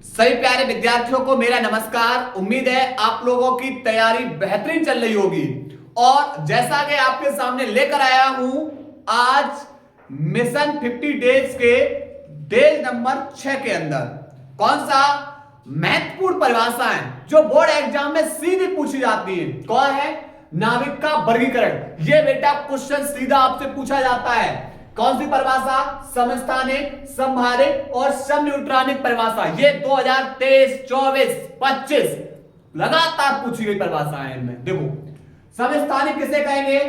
सभी प्यारे विद्यार्थियों को मेरा नमस्कार। उम्मीद है आप लोगों की तैयारी बेहतरीन चल रही होगी। और जैसा कि आपके सामने लेकर आया हूं आज मिशन 50 डेज के डेज नंबर 6 के अंदर कौन सा महत्वपूर्ण परिभाषा है जो बोर्ड एग्जाम में सीधी पूछी जाती है। कौन है? नाविक का वर्गीकरण। ये बेटा क्वेश्चन सीधा आपसे पूछा जाता है। कौन सी परिभाषा? समस्थानिक, समभारिक और समन्यूट्रॉनिक परिभाषा। ये 2023, 24, 25 लगातार पूछी गई परिभाषा है। इनमें देखो, समस्थानिक किसे कहेंगे?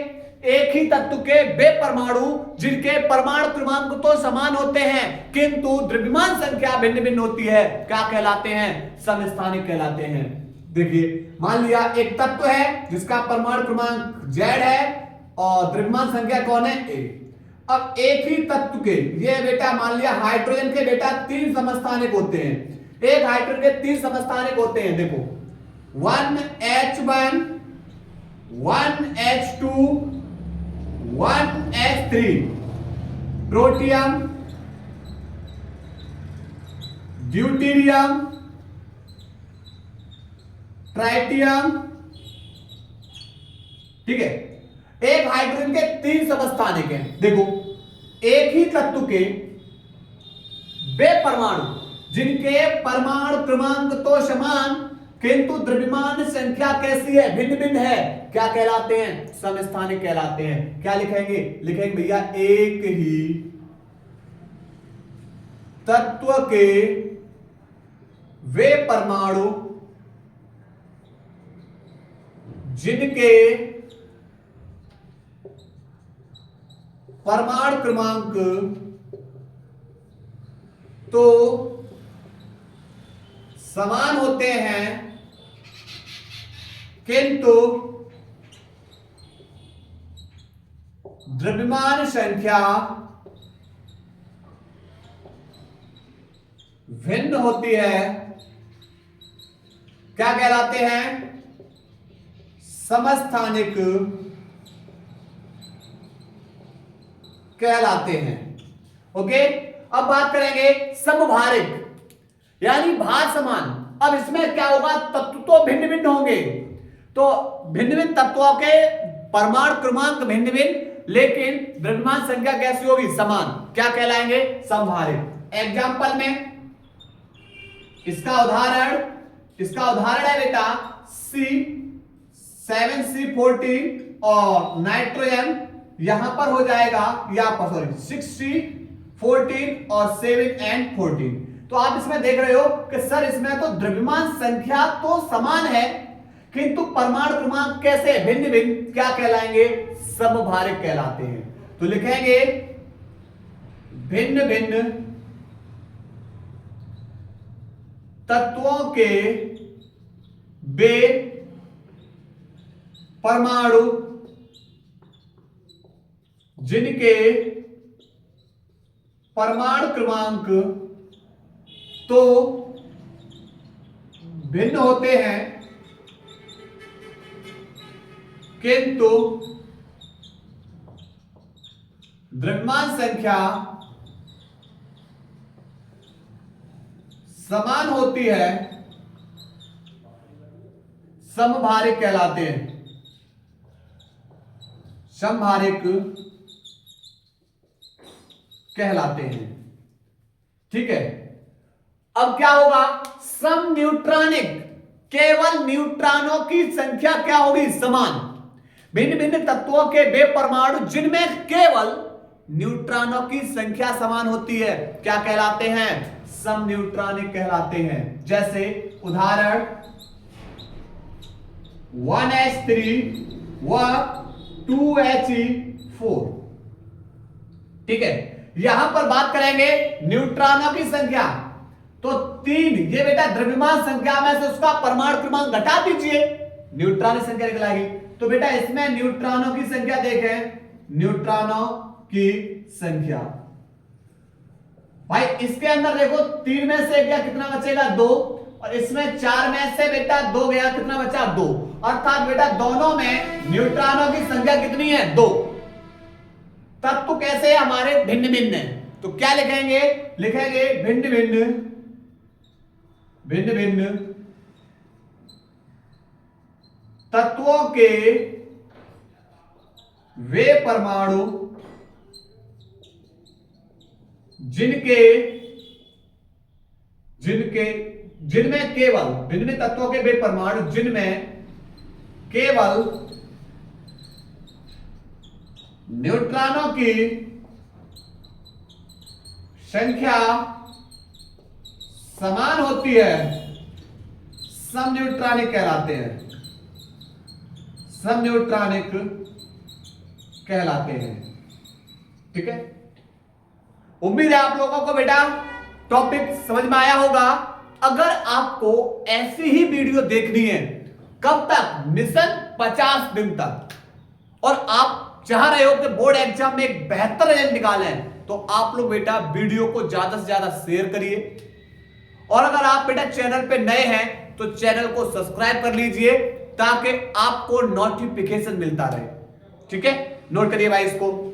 एक ही तत्व के वे परमाणु जिनके परमाणु क्रमांक तो समान होते हैं किंतु द्रव्यमान संख्या भिन्न भिन्न होती है, क्या कहलाते हैं? समस्थानिक कहलाते हैं। देखिए, मान लिया एक तत्व है जिसका परमाणु क्रमांक Z है और द्रव्यमान संख्या कौन है? A। अब एक ही तत्व के, ये बेटा मान लिया हाइड्रोजन के बेटा 3 समस्थानिक होते हैं। एक हाइड्रोजन के 3 समस्थानिक होते हैं। देखो, 1H1, 1H2, 1H3, protium, deuterium, tritium. ठीक है, एक हाइड्रोजन के 3 समस्थानिक हैं। देखो, एक ही तत्व के वे परमाणु जिनके परमाणु क्रमांक तो समान किंतु द्रव्यमान संख्या कैसी है? भिन्न भिन्न है, क्या कहलाते हैं? समस्थानिक कहलाते हैं। क्या लिखेंगे? लिखेंगे भैया एक ही तत्व के वे परमाणु जिनके परमाणु क्रमांक तो समान होते हैं किंतु द्रव्यमान संख्या भिन्न होती है, क्या कहलाते हैं? समस्थानिक कहलाते हैं। ओके, अब बात करेंगे समभारिक, यानी भार समान। अब इसमें क्या होगा? तत्व तो भिन्न भिन्न होंगे, तो भिन्न भिन्न तत्वों के परमाणु क्रमांक भिन्न भिन्न लेकिन द्रव्यमान संख्या कैसी होगी? समान, क्या कहलाएंगे? समभारिक। एग्जाम्पल में इसका उदाहरण है बेटा C7C14 और नाइट्रोजन यहां पर हो जाएगा, यहां पर सॉरी 6C14 और 7N14। तो आप इसमें देख रहे हो कि सर इसमें तो द्रव्यमान संख्या तो समान है किंतु परमाणु क्रमांक कैसे? भिन्न भिन्न, क्या कहलाएंगे? समभारिक कहलाते हैं। तो लिखेंगे भिन्न भिन्न तत्वों के वे परमाणु जिनके परमाणु क्रमांक तो भिन्न होते हैं किंतु द्रव्यमान संख्या समान होती है, समभारिक कहलाते हैं। समभारिक कहलाते हैं। ठीक है, अब क्या होगा? सम न्यूट्रॉनिक, केवल न्यूट्रॉनों की संख्या क्या होगी? समान। भिन्न भिन्न तत्वों के वे परमाणु जिनमें केवल न्यूट्रॉनों की संख्या समान होती है, क्या कहलाते हैं? सम न्यूट्रॉनिक कहलाते हैं। जैसे उदाहरण 1H3 व 2He4। ठीक है, यहां पर बात करेंगे न्यूट्रॉनों की संख्या, तो 3, ये बेटा द्रव्यमान संख्या में से उसका परमाणु क्रमांक घटा दीजिए, न्यूट्रॉन की संख्या निकल आएगी। तो बेटा इसमें न्यूट्रॉनों की संख्या देखें, न्यूट्रॉनों की संख्या भाई इसके अंदर देखो 3 में से गया कितना बचेगा? 2, और इसमें 4 में से बेटा 2 गया, कितना बचा? 2। अर्थात बेटा दोनों में न्यूट्रॉनों की संख्या कितनी है? 2। तत्व कैसे हमारे भिन्न भिन्न है, तो क्या लिखेंगे? लिखेंगे भिन्न भिन्न भिन्न भिन्न तत्वों के वे परमाणु जिनमें केवल भिन्न तत्वों के वे परमाणु जिनमें केवल न्यूट्रॉनों की संख्या समान होती है, समन्यूट्रॉनिक कहलाते हैं, समन्यूट्रॉनिक कहलाते हैं। ठीक है, उम्मीद है आप लोगों को बेटा टॉपिक समझ में आया होगा। अगर आपको ऐसी ही वीडियो देखनी है, कब तक? मिशन 50 दिन तक, और आप चाह रहे हो कि बोर्ड एग्जाम में एक बेहतर रिजल्ट निकालें, तो आप लोग बेटा वीडियो को ज्यादा से ज्यादा शेयर करिए। और अगर आप बेटा चैनल पे नए हैं तो चैनल को सब्सक्राइब कर लीजिए ताकि आपको नोटिफिकेशन मिलता रहे। ठीक है, नोट करिए भाई इसको।